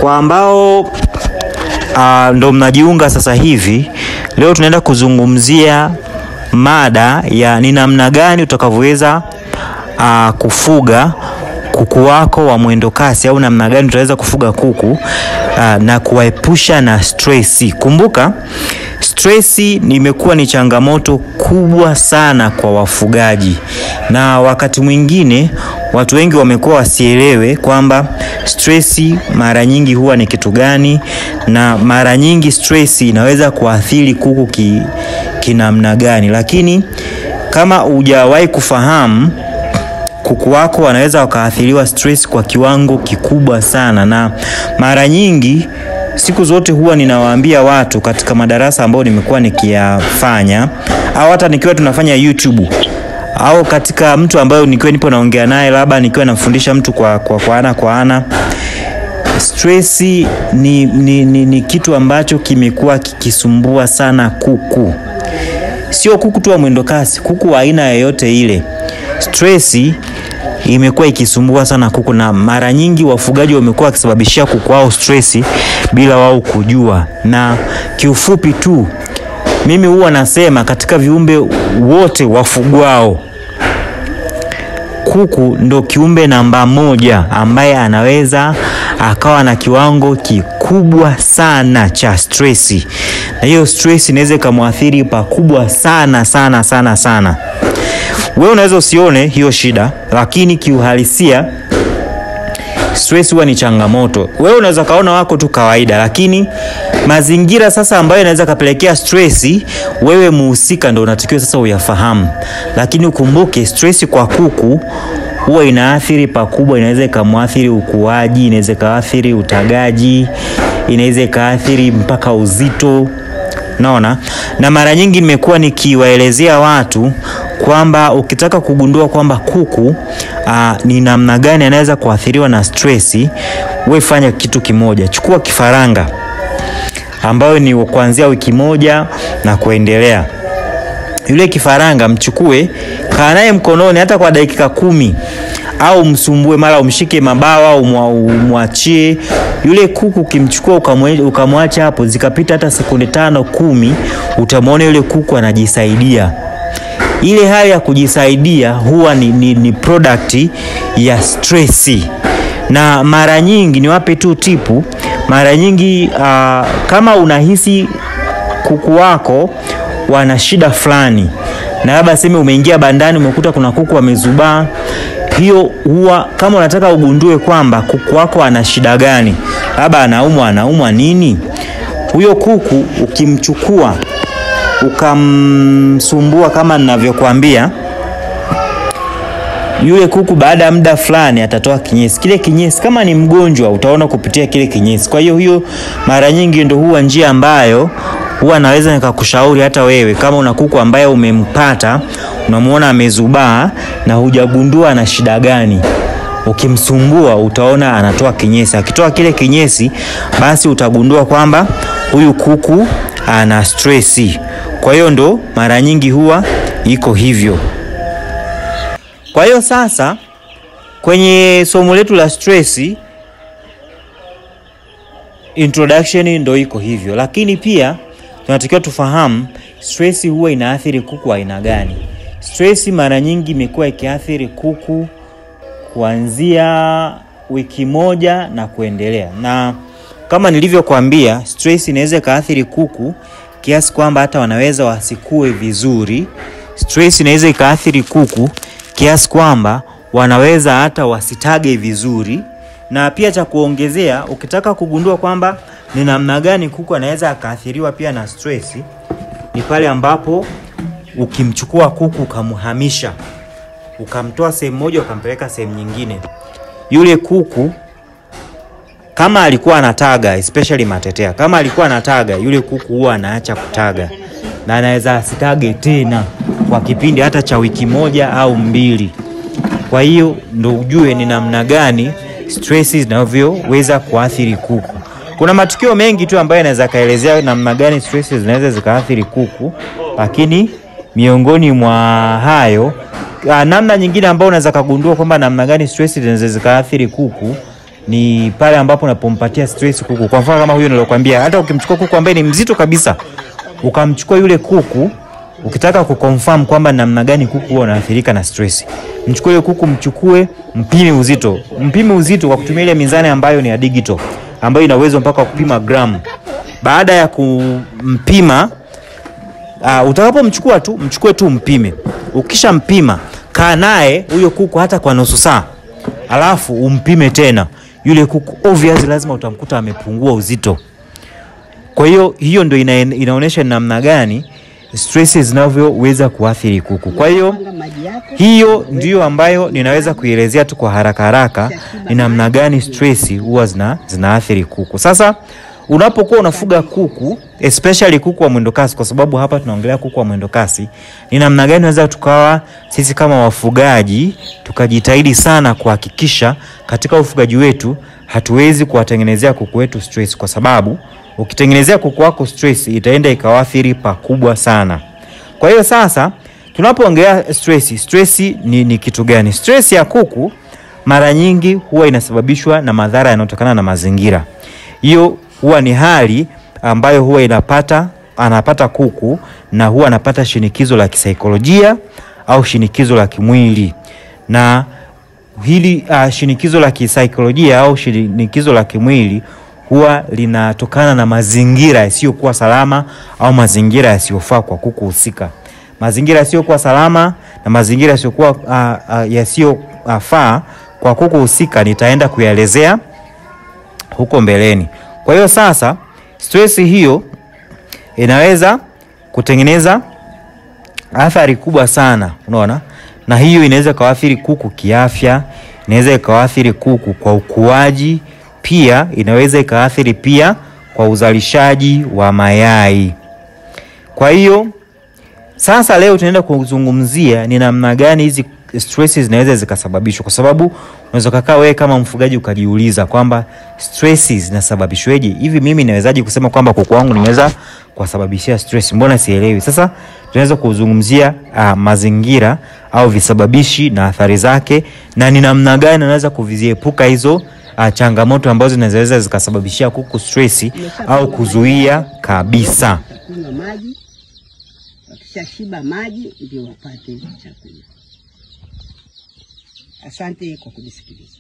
Kwa ambao ndo mnajiunga sasa hivi, leo tunaenda kuzungumzia mada ya ni namna gani utakavyoweza kufuga kuku wako wa mwendo kasi, au namna gani utaweza kufuga kuku na kuwaepusha na stress. Kumbuka stress imekuwa ni changamoto kubwa sana kwa wafugaji, na wakati mwingine watu wengi wamekuwa wasielewe kwamba stress mara nyingi huwa ni kitu gani, na mara nyingi stress inaweza kuathiri kuku kinamna gani. Lakini kama hujawahi kufahamu, kuku wako wanaweza wakaathiriwa stress kwa kiwango kikubwa sana, na mara nyingi siku zote huwa ninawaambia watu katika madarasa ambayo nimekuwa nikiyafanya, au hata nikiwa tunafanya YouTube, au katika mtu ambaye nipo naongea naye, labda nikiwa nafundisha mtu kwa ana, stress ni kitu ambacho kimekuwa kikisumbua sana kuku. Sio kuku tu wa mwendo kasi, kuku wa aina yoyote ile. Stress imekuwa ikisumbua sana kuku, na mara nyingi wafugaji wamekuwa wakisababishia kuku wao stress bila wao kujua. Na kiufupi tu, mimi huwa nasema katika viumbe wote wafugwao, kuku ndo kiumbe namba 1 ambaye anaweza akawa na kiwango kikubwa sana cha stress. Na hiyo stress inaweza kumwathiri pakubwa sana sana sana sana. Wewe unaweza usione hiyo shida, lakini kiuhalisia stress huwa ni changamoto. Wewe unaweza kaona wako tu kawaida, lakini mazingira sasa ambayo yanaweza kapelekea stress, wewe muhusika ndio unatakiwa sasa uyafahamu. Lakini ukumbuke stress kwa kuku huwa inaathiri pakubwa. Inaweza kumwathiri ukuaji, inaweza kaathiri utagaji, inaweza kaathiri mpaka uzito. Naona, na mara nyingi nimekuwa nikiwaelezea watu kwamba ukitaka kugundua kwamba kuku ni namna gani anaweza kuathiriwa na stress, wewe fanya kitu kimoja. Chukua kifaranga ambayo ni kuanzia wiki 1 na kuendelea. Yule kifaranga mchukue, kaa naye mkononi hata kwa dakika 10, au msumbue, mara umshike mabawa au umwachie. Yule kuku kimchukua ukamwacha hapo, zikapita hata sekunde 5-10, utamwona yule kuku anajisaidia. Ile hali ya kujisaidia huwa ni product ya stress. Na mara nyingi niwape tu tipu, mara nyingi kama unahisi kuku wako wana shida fulani, na labda sema umeingia bandani umekuta kuna kuku wamezubaa, hiyo huwa kama unataka ugundue kwamba kuku wako ana shida gani, labda anaumwa nini, huyo kuku ukimchukua ukamsumbua kama ninavyokuambia, yule kuku baada ya muda fulani atatoa kinyesi. Kile kinyesi kama ni mgonjwa utaona kupitia kile kinyesi. Kwa hiyo mara nyingi ndio huwa njia ambayo huwa naweza nikakushauri hata wewe kama una kuku ambaye umempata, unamuona amezubaa na hujagundua ana shida gani, ukimsumbua utaona anatoa kinyesi. Akitoa kile kinyesi, basi utagundua kwamba huyu kuku ana stress. Kwa hiyo ndo mara nyingi huwa iko hivyo. Kwa hiyo sasa kwenye somo letu la stress introduction ndo iko hivyo, lakini pia tunatakiwa tufahamu stress huwa inaathiri kuku aina gani. Stress mara nyingi imekuwa ikiathiri kuku kuanzia wiki 1 na kuendelea. Na kama nilivyokuambia, stress inaweza kaathiri kuku kiasi kwamba hata wanaweza wasikue vizuri. Stress inaweza ikaathiri kuku kiasi kwamba wanaweza hata wasitage vizuri. Na pia cha kuongezea, ukitaka kugundua kwamba ni namna gani kuku anaweza akaathiriwa pia na stress, ni pale ambapo ukimchukua kuku ukamhamisha, ukamtoa sehemu moja ukampeleka sehemu nyingine. Yule kuku kama alikuwa anataga, especially matetea, kama alikuwa anataga, yule kuku huwa anaacha kutaga na anaweza asitage tena kwa kipindi hata cha wiki 1 au 2. Kwa hiyo ndo ujue ni namna gani stress zinavyoweza kuathiri kuku. Kuna matukio mengi tu ambayo yanaweza kaelezea namna gani stress zinaweza zikaathiri kuku, lakini miongoni mwa hayo namna nyingine ambayo unaweza kugundua kwamba namna gani stress zinaweza zikaathiri kuku ni pale ambapo unapompatia stress kuku. Kwa mfano kama huyo nilokuambia, hata ukimchukua kuku ambaye ni mzito kabisa, ukamchukua yule kuku, ukitaka kuconfirm kwamba namna gani kuku huwa anaathirika na stress, mchukue yule kuku, mchukue, mpime uzito. Mpime uzito kwa kutumia ile mizani ambayo ni ya digital, ambayo ina uwezo mpaka kupima gramu. Baada ya kumpima, utakapomchukua tu, mchukue tu mpime. Ukisha mpima, kaa naye huyo kuku hata kwa nusu saa. Alafu umpime tena. Yule kuku obviously lazima utamkuta amepungua uzito. Kwa hiyo ndio inaonyesha namna gani stress zinavyoweza kuathiri kuku. Kwa hiyo ndio ambayo ninaweza kuelezea tu kwa haraka ni namna gani stress huwa zinaathiri kuku. Sasa unapokuwa unafuga kuku, especially kuku wa mwendokasi, kwa sababu hapa tunaongelea kuku wa mwendokasi, ni namna gani unaweza tukawa sisi kama wafugaji tukajitahidi sana kuhakikisha katika ufugaji wetu hatuwezi kuwatengenezea kuku wetu stress, kwa sababu ukitengenezea kuku wako stress itaenda ikawaathiri pakubwa sana. Kwa hiyo sasa tunapoongelea stress ni kitu gani? Stress ya kuku mara nyingi huwa inasababishwa na madhara yanayotokana na mazingira. Hiyo huwa ni hali ambayo huwa anapata kuku, na huwa anapata shinikizo la kisaikolojia au shinikizo la kimwili. Na hili shinikizo la kisaikolojia au shinikizo la kimwili huwa linatokana na mazingira yasiyokuwa salama au mazingira yasiyofaa kwa kuku husika. Mazingira yasiyokuwa salama na mazingira yasiyofaa kwa kuku husika nitaenda kuyaelezea huko mbeleni. Kwa hiyo sasa stress hiyo inaweza kutengeneza athari kubwa sana, unaona? Na hiyo inaweza kuathiri kuku kiafya, inaweza kuathiri kuku kwa ukuaji, pia inaweza ikaathiri pia kwa uzalishaji wa mayai. Kwa hiyo sasa leo tunaenda kuzungumzia ni namna gani hizi stresses zinaweza zikasababishwa, kwa sababu unaweza kukaa wewe kama mfugaji ukajiuliza kwamba stresses zinasababishwaje? Hivi mimi nawezaje kusema kwamba kuku wangu niweza kuwasababishia stress? Mbona sielewi? Sasa tunaweza kuzungumzia mazingira au visababishi na athari zake, na ni namna gani naweza kuviziepuka hizo changamoto ambazo zinaweza zikasababishia kuku stress au kuzuia kabisa. Kunywa maji, wakishashiba maji ndio wapate chakula. Asante kwa kunisikiliza.